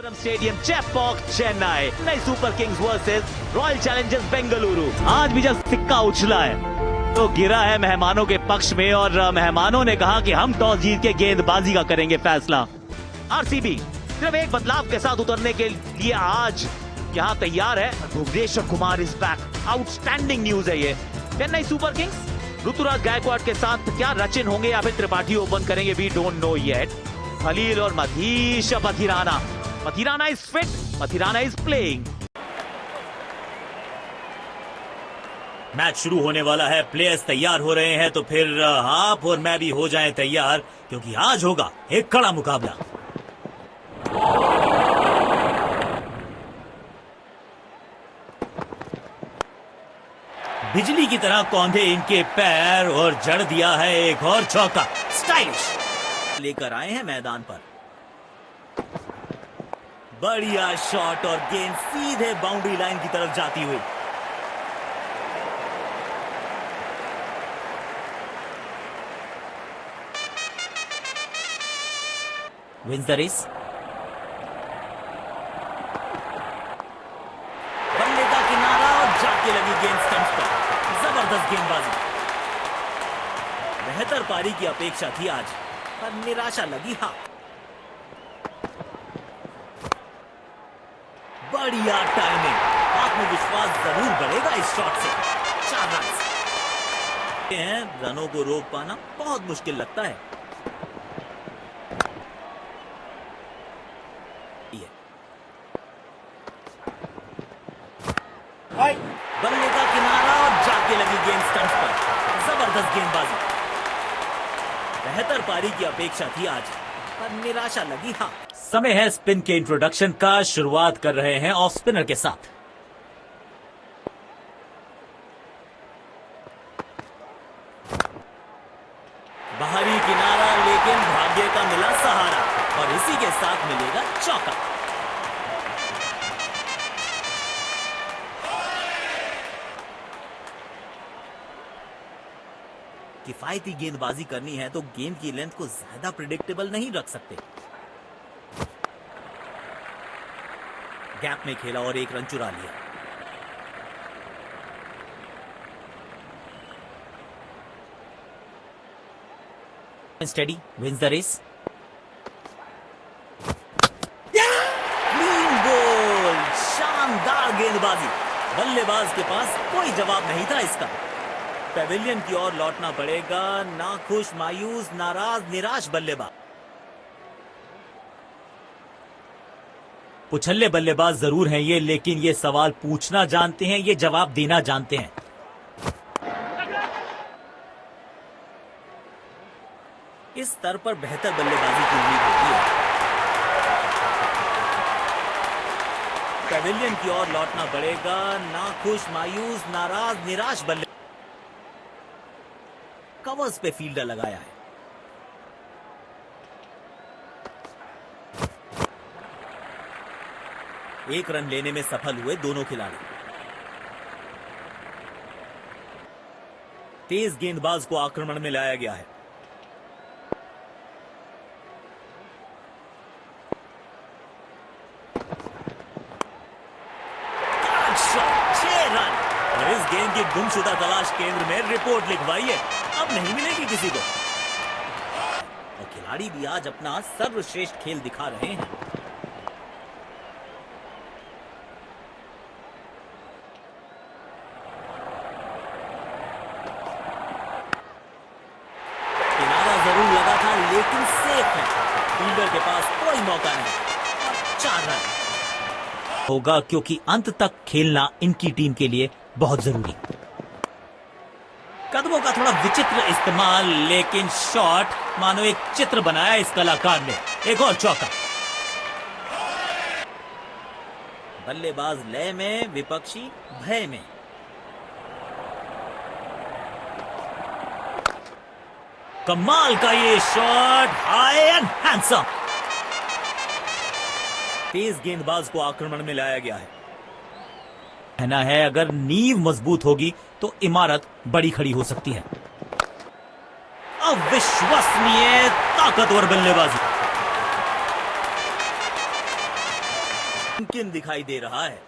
Stadium Chepauk Chennai, नई super Kings versus royal Challengers Bengaluru. आज भी जब सिक्का उछला है तो गिरा है मेहमानों के पक्ष में और मेहमानों ने कहा कि हम टॉस जीत के गेंदबाजी का करेंगे फैसला। आरसीबी सिर्फ एक बदलाव के साथ उतरने के लिए आज यहाँ तैयार है। Bhuvneshwar Kumar is back, outstanding news है ये। चेन्नई सुपर किंग्स ऋतुराज गायकवाड के साथ क्या रचिन होंगे या फिर त्रिपाठी ओपन करेंगे, we don't know yet. Khaleel और Matheesha Pathirana is fit, Pathirana is playing. Match शुरू होने वाला है, प्लेयर्स तैयार हो रहे हैं, तो फिर आप और मैं भी हो जाएं तैयार, क्योंकि आज होगा एक कड़ा मुकाबला। बिजली की तरह कौंधे इनके पैर और जड़ दिया है एक और चौका। स्टाइलिश लेकर आए हैं मैदान पर। बढ़िया शॉट और गेंद सीधे बाउंड्री लाइन की तरफ जाती हुई। Wins the race. बल्ले का किनारा और जाके लगी गेंद स्टंप्स पर। जबरदस्त गेंदबाजी। बेहतर पारी की अपेक्षा थी आज, पर निराशा लगी हाथ। बढ़िया टाइमिंग, आत्मविश्वास जरूर बढ़ेगा इस शॉट से। 4 रन। रनों को रोक पाना बहुत मुश्किल लगता है। बल्ले का किनारा और जाके लगी गेंद स्टंप्स पर। जबरदस्त गेंदबाजी। बेहतर पारी की अपेक्षा थी आज, पर निराशा लगी हाथ। समय है स्पिन के इंट्रोडक्शन का। शुरुआत कर रहे हैं ऑफ स्पिनर के साथ। बाहरी किनारा, लेकिन भाग्य का मिला सहारा और इसी के साथ मिलेगा चौका। किफायती गेंदबाजी करनी है तो गेंद की लेंथ को ज्यादा प्रिडिक्टेबल नहीं रख सकते। गैप में खेला और 1 रन चुरा लिया। Steady wins the race. Clean ball, शानदार गेंदबाजी। बल्लेबाज के पास कोई जवाब नहीं था इसका। पेविलियन की ओर लौटना पड़ेगा। नाखुश, मायूस, नाराज, निराश बल्लेबाज। पुछल्ले बल्लेबाज जरूर हैं ये, लेकिन ये सवाल पूछना जानते हैं, ये जवाब देना जानते हैं। इस स्तर पर बेहतर बल्लेबाजी की उम्मीद होती है। पेविलियन की ओर लौटना पड़ेगा। नाखुश, मायूस, नाराज, निराश बल्लेबाज। कवर्स पे फील्डर लगाया है। एक रन लेने में सफल हुए दोनों खिलाड़ी। तेज गेंदबाज को आक्रमण में लाया गया है। Shot, 6 run. और इस गेंद की गुमशुदा तलाश केंद्र में रिपोर्ट लिखवाई है, अब नहीं मिलेगी किसी को। और खिलाड़ी भी आज अपना सर्वश्रेष्ठ खेल दिखा रहे हैं। किनारा जरूर लगा था, लेकिन सेफ है। फील्डर के पास कोई मौका नहीं। 4 रन होगा, क्योंकि अंत तक खेलना इनकी टीम के लिए बहुत जरूरी। कदमों का थोड़ा विचित्र इस्तेमाल, लेकिन शॉट मानो एक चित्र बनाया इस कलाकार ने। एक और चौका। बल्लेबाज लय में, विपक्षी भय में। कमाल का ये शॉट, हाई एंड हैंडसम। तेज गेंदबाज को आक्रमण में लाया गया है। कहना है अगर नींव मजबूत होगी तो इमारत बड़ी खड़ी हो सकती है। अविश्वसनीय ताकतवर बल्लेबाजी। मुमकिन दिखाई दे रहा है।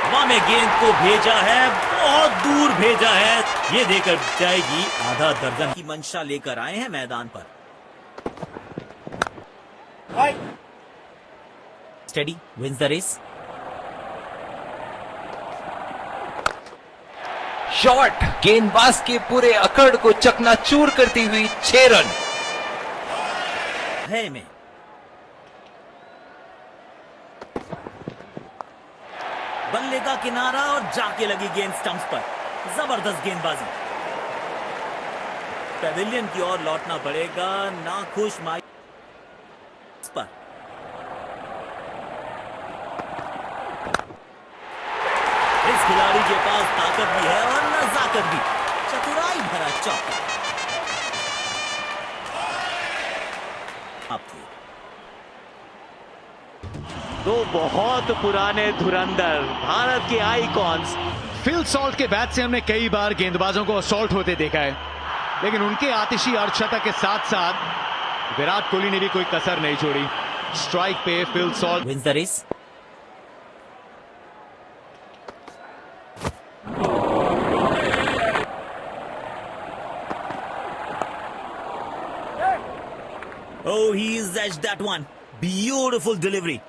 हवा में गेंद को भेजा है, बहुत दूर भेजा है। ये देकर जाएगी आधा दर्जन की मंशा लेकर आए हैं मैदान पर। Steady wins the race. Shot गेंदबाज के पूरे अकड़ को चकनाचूर करती हुई 6 रन। है में बल्ले का किनारा और जाके लगी गेंद स्टंप्स पर। जबरदस्त गेंदबाजी। पेविलियन की ओर लौटना पड़ेगा, नाखुश माई पर। इस खिलाड़ी के पास ताकत भी है और नजाकत भी। चतुराई भरा चौका। आपके दो बहुत पुराने धुरंधर भारत के आइकॉन्स। फिल सॉल्ट के बैट से हमने कई बार गेंदबाजों को असॉल्ट होते देखा है, लेकिन उनके आतिशी अर्धशतक के साथ साथ विराट कोहली ने भी कोई कसर नहीं छोड़ी। स्ट्राइक पे Phil Salt wins the race. Oh, he's edged that one. Beautiful delivery.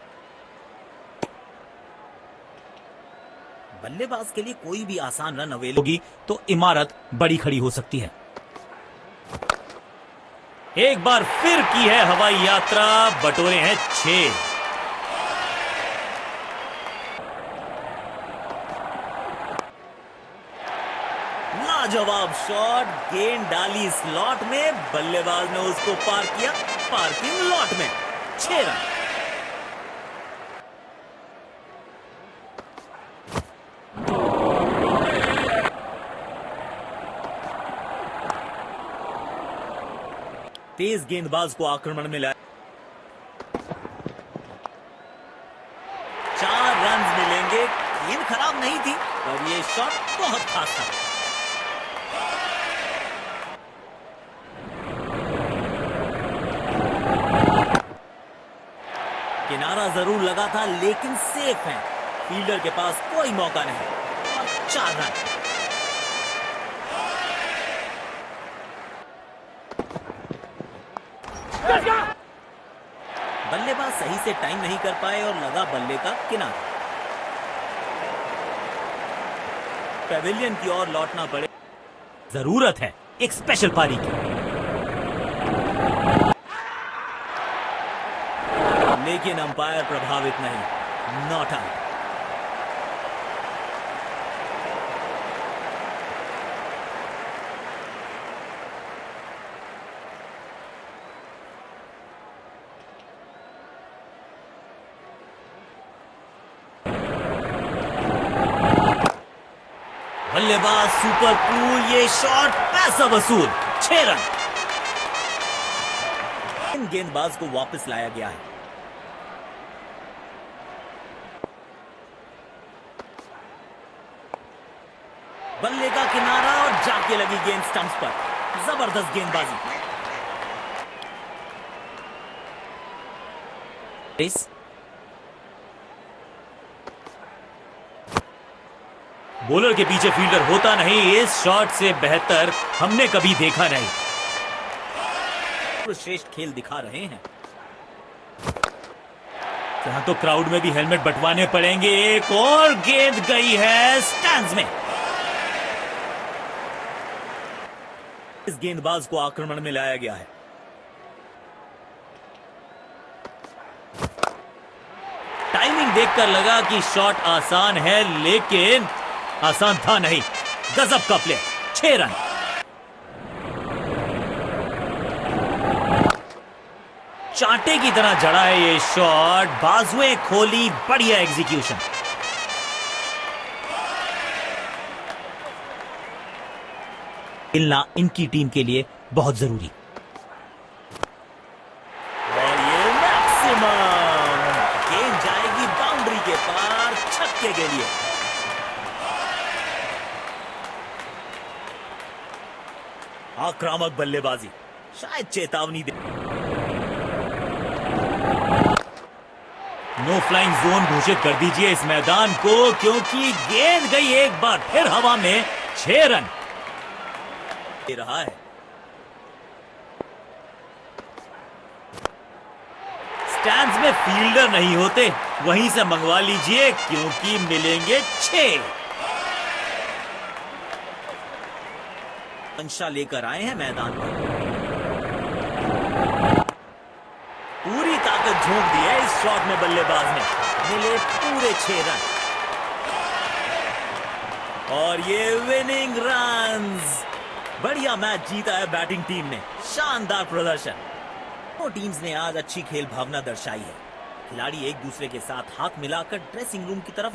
बल्लेबाज के लिए कोई भी आसान रन अवेलेबल होगी तो इमारत बड़ी खड़ी हो सकती है। एक बार फिर की है हवाई यात्रा, बटोरे हैं 6। लाजवाब शॉट, गेंद डाली स्लॉट में, बल्लेबाज ने उसको पार किया पार्किंग लॉट में। 6 रन। तेज गेंदबाज को आक्रमण में लाया। 4 रन मिलेंगे। गेंद खराब नहीं थी पर यह शॉट बहुत खास था। किनारा जरूर लगा था लेकिन सेफ है। फील्डर के पास कोई मौका नहीं और 4 रन। बल्लेबाज सही से टाइम नहीं कर पाए और लगा बल्ले का किनारा। पेविलियन की ओर लौटना पड़े। जरूरत है एक स्पेशल पारी की, लेकिन अंपायर प्रभावित नहीं। Not out. बल्लेबाज सुपर कूल, ये शॉट पैसा वसूल। 6 रन। इन गेंदबाज को वापस लाया गया है। बल्ले का किनारा और जाके लगी गेंद स्टंप्स पर। जबरदस्त गेंदबाजी। बॉलर के पीछे फील्डर होता नहीं। इस शॉट से बेहतर हमने कभी देखा नहीं। श्रेष्ठ खेल दिखा रहे हैं। यहां तो क्राउड में भी हेलमेट बंटवाने पड़ेंगे। एक और गेंद गई है स्टैंड्स में। इस गेंदबाज को आक्रमण में लाया गया है। टाइमिंग देखकर लगा कि शॉट आसान है, लेकिन आसान था नहीं। गजब का प्ले। 6 रन। चांटे की तरह जड़ा है ये शॉट। बाजुएं खोली, बढ़िया एग्जीक्यूशन। खेलना इनकी टीम के लिए बहुत जरूरी। और ये मैक्सिमम गेंद जाएगी बाउंड्री के पार, छक्के के लिए। आक्रामक बल्लेबाजी, शायद चेतावनी दे। नो फ्लाइंग जोन घोषित कर दीजिए इस मैदान को, क्योंकि गेंद गई एक बार फिर हवा में। 6 रन दे रहा है। स्टैंड्स में फील्डर नहीं होते, वहीं से मंगवा लीजिए क्योंकि मिलेंगे 6। अंशा लेकर आए हैं मैदान पर, पूरी ताकत झोंक दी है इस शॉट में बल्लेबाज ने, मिले पूरे 6 रन और ये विनिंग रन्स। बढ़िया मैच जीता है बैटिंग टीम ने, शानदार प्रदर्शन। दोनों टीम्स ने आज अच्छी खेल भावना दर्शाई है। खिलाड़ी एक दूसरे के साथ हाथ मिलाकर ड्रेसिंग रूम की तरफ